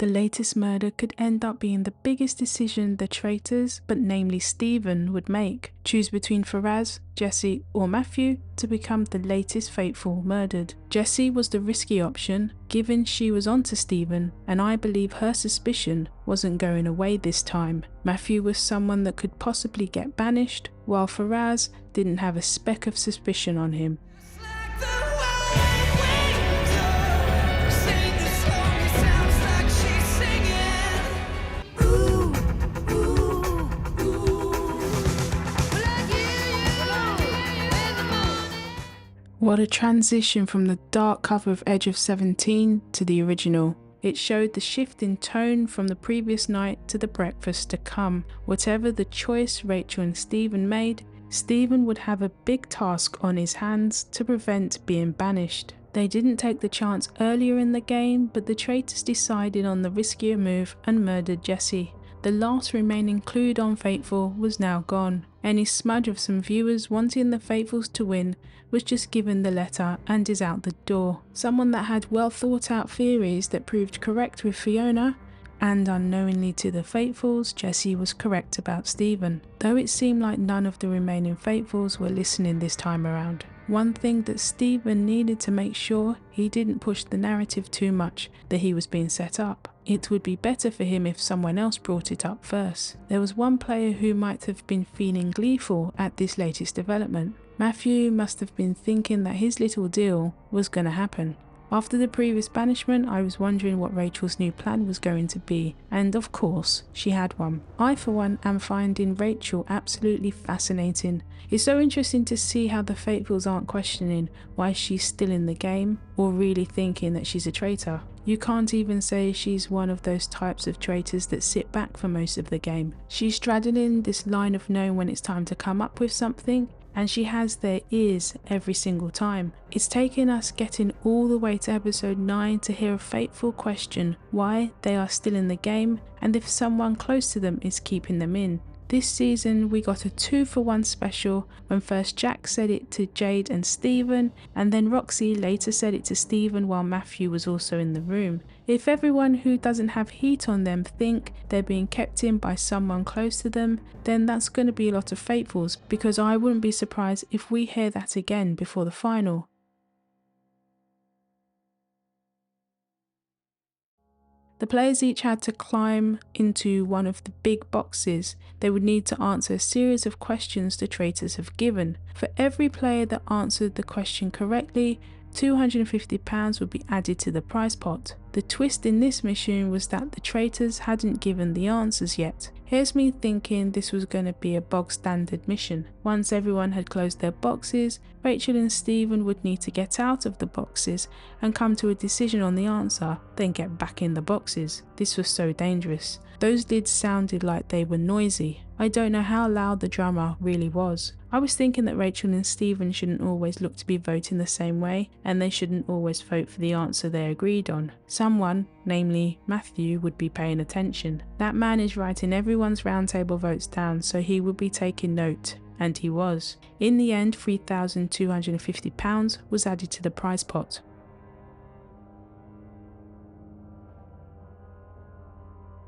The latest murder could end up being the biggest decision the traitors, but namely Stephen, would make. Choose between Faraz, Jesse or Matthew to become the latest faithful murdered. Jesse was the risky option, given she was onto Stephen, and I believe her suspicion wasn't going away this time. Matthew was someone that could possibly get banished, while Faraz didn't have a speck of suspicion on him. What a transition from the dark cover of Edge of 17 to the original. It showed the shift in tone from the previous night to the breakfast to come. Whatever the choice Rachel and Stephen made, Stephen would have a big task on his hands to prevent being banished. They didn't take the chance earlier in the game, but the traitors decided on the riskier move and murdered Jesse. The last remaining clued on Faithful was now gone. Any smudge of some viewers wanting the Faithfuls to win was just given the letter and is out the door. Someone that had well thought out theories that proved correct with Fiona, and unknowingly to the Faithfuls, Jesse was correct about Stephen, though it seemed like none of the remaining Faithfuls were listening this time around. One thing that Stephen needed to make sure he didn't push the narrative too much that he was being set up. It would be better for him if someone else brought it up first. There was one player who might have been feeling gleeful at this latest development. Matthew must have been thinking that his little deal was going to happen. After the previous banishment, I was wondering what Rachel's new plan was going to be, and of course, she had one. I for one am finding Rachel absolutely fascinating. It's so interesting to see how the Faithfuls aren't questioning why she's still in the game, or really thinking that she's a traitor. You can't even say she's one of those types of traitors that sit back for most of the game. She's straddling this line of knowing when it's time to come up with something, and she has their ears every single time. It's taken us getting all the way to episode 9 to hear a fateful question why they are still in the game and if someone close to them is keeping them in. This season we got a 2-for-1 special when first Jack said it to Jade and Stephen, and then Roxy later said it to Stephen while Matthew was also in the room. If everyone who doesn't have heat on them think they're being kept in by someone close to them, then that's going to be a lot of Faithfuls, because I wouldn't be surprised if we hear that again before the final. The players each had to climb into one of the big boxes. They would need to answer a series of questions the traitors have given. For every player that answered the question correctly, £250 would be added to the prize pot. The twist in this mission was that the traitors hadn't given the answers yet. Here's me thinking this was going to be a bog standard mission. Once everyone had closed their boxes, Rachel and Stephen would need to get out of the boxes and come to a decision on the answer, then get back in the boxes. This was so dangerous. Those lids sounded like they were noisy. I don't know how loud the drama really was. I was thinking that Rachel and Stephen shouldn't always look to be voting the same way, and they shouldn't always vote for the answer they agreed on. Someone, namely Matthew, would be paying attention. That man is writing everyone's roundtable votes down, so he would be taking note. And he was. In the end, £3,250 was added to the prize pot.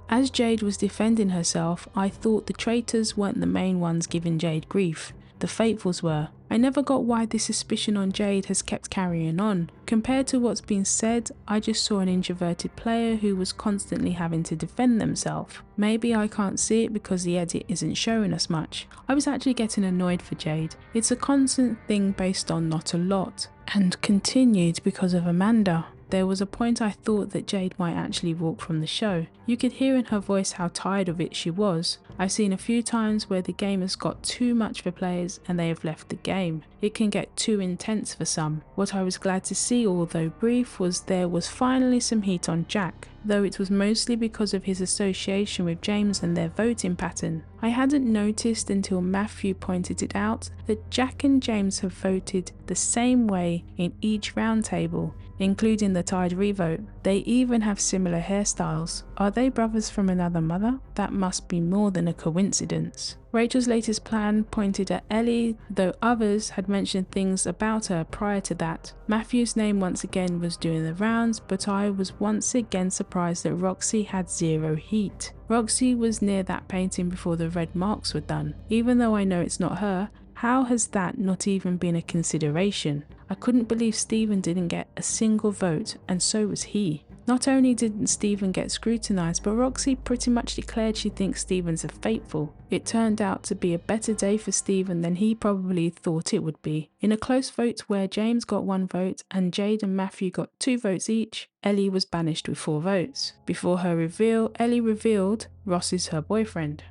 As Jade was defending herself, I thought the traitors weren't the main ones giving Jade grief. The Faithfuls were. I never got why this suspicion on Jade has kept carrying on. Compared to what's been said, I just saw an introverted player who was constantly having to defend themselves. Maybe I can't see it because the edit isn't showing us much. I was actually getting annoyed for Jade. It's a constant thing based on not a lot, and continued because of Amanda. There was a point I thought that Jade might actually walk from the show. You could hear in her voice how tired of it she was. I've seen a few times where the game has got too much for players and they have left the game. It can get too intense for some. What I was glad to see, although brief, was there was finally some heat on Jack, though it was mostly because of his association with James and their voting pattern. I hadn't noticed until Matthew pointed it out that Jack and James have voted the same way in each roundtable, including the tied revote. They even have similar hairstyles. Are they brothers from another mother? That must be more than a coincidence. Rachel's latest plan pointed at Ellie, though others had mentioned things about her prior to that. Matthew's name once again was doing the rounds, but I was once again surprised that Roxy had zero heat. Roxy was near that painting before the red marks were done. Even though I know it's not her, how has that not even been a consideration? I couldn't believe Stephen didn't get a single vote, and so was he. Not only didn't Stephen get scrutinised, but Roxy pretty much declared she thinks Stephen's a faithful. It turned out to be a better day for Stephen than he probably thought it would be. In a close vote where James got 1 vote and Jade and Matthew got 2 votes each, Ellie was banished with 4 votes. Before her reveal, Ellie revealed Ross is her boyfriend.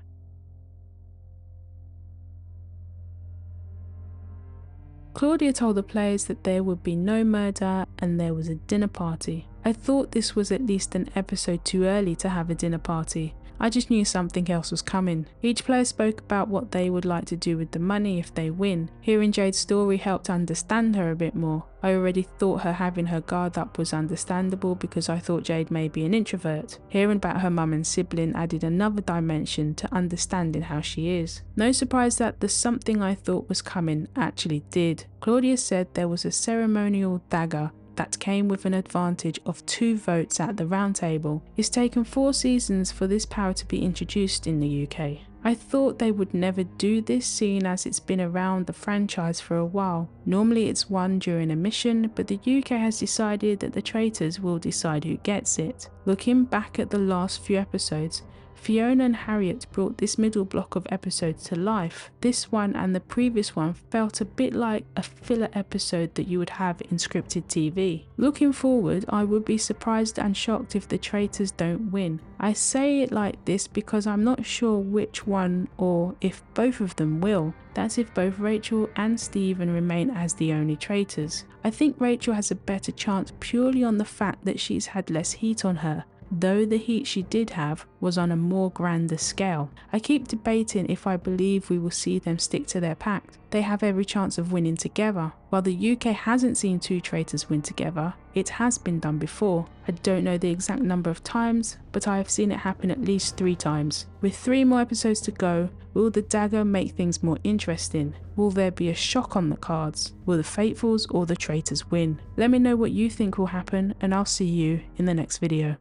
Claudia told the players that there would be no murder and there was a dinner party. I thought this was at least an episode too early to have a dinner party. I just knew something else was coming. Each player spoke about what they would like to do with the money if they win. Hearing Jade's story helped understand her a bit more. I already thought her having her guard up was understandable because I thought Jade may be an introvert. Hearing about her mum and sibling added another dimension to understanding how she is. No surprise that the something I thought was coming actually did. Claudia said there was a ceremonial dagger that came with an advantage of 2 votes at the round table. It's taken 4 seasons for this power to be introduced in the UK. I thought they would never do this, seeing as it's been around the franchise for a while. Normally it's won during a mission, but the UK has decided that the Traitors will decide who gets it. Looking back at the last few episodes, Fiona and Harriet brought this middle block of episodes to life. This one and the previous one felt a bit like a filler episode that you would have in scripted TV. Looking forward, I would be surprised and shocked if the Traitors don't win. I say it like this because I'm not sure which one or if both of them will. That's if both Rachel and Stephen remain as the only traitors. I think Rachel has a better chance purely on the fact that she's had less heat on her, though the heat she did have was on a more grander scale. I keep debating if I believe we will see them stick to their pact. They have every chance of winning together. While the UK hasn't seen 2 traitors win together, it has been done before. I don't know the exact number of times, but I have seen it happen at least 3 times. With 3 more episodes to go, will the dagger make things more interesting? Will there be a shock on the cards? Will the faithfuls or the traitors win? Let me know what you think will happen, and I'll see you in the next video.